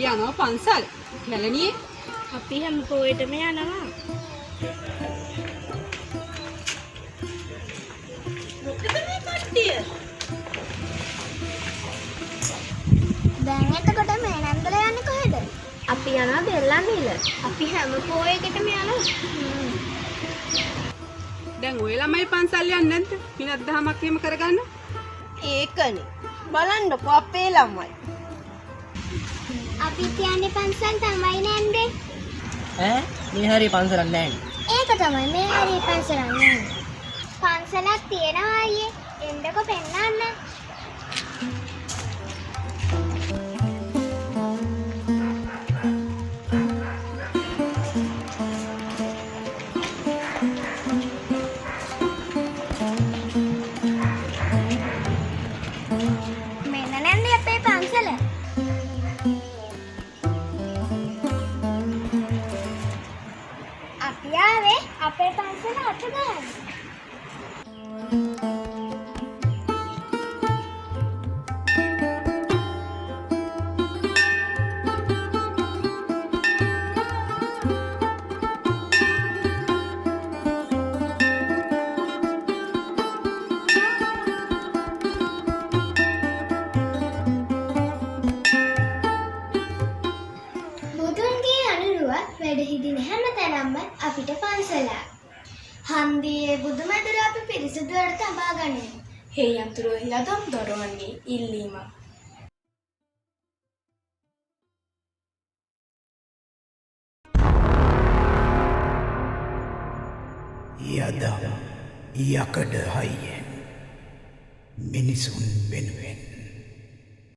අපි යනවා පන්සල්. කැලණියේ අපි හැම පොයටම යනවා. මොකද මේ කට්ටිය? දැන් එතකොට මේ නන්දල යන්නේ කොහෙද? අපි යනවා බෙල්ලන්විල. අපි හැම පොයකටම යනවා. දැන් ඔය ළමයි පන්සල් යන්නේ නැද්ද? පිනක් දහමක් එහෙම කරගන්න. ඒකනේ. බලන්නකෝ අපේ ළමයි. අපි කියන්නේ පන්සල් තමයි නන්දේ. ඈ මේ හරිය පන්සලක් නැහැ. ඒක තමයි මේ හරිය පන්සලක් නන්නේ. පන්සලක් තියෙනවා අයියේ. එන්නකො පෙන්නන්න. මෙන්න නන්දේ අපේ පන්සල. අපි ආවේ අපේ පන්සල අත ගන්න. බුදුන්ගේ අනුරුවක් වැඩ හිටින හැමතැනම අපිට පන්සලක්. හන්දියේ බුදුමැදුර අපි පිරිසිදුවට තබා ගනිමු. හේ යතුරු යදම් දොරවන්නේ ඉල්ලීම. යදම් යකඩ හයියෙන් මිනිසුන් වෙනුවෙන්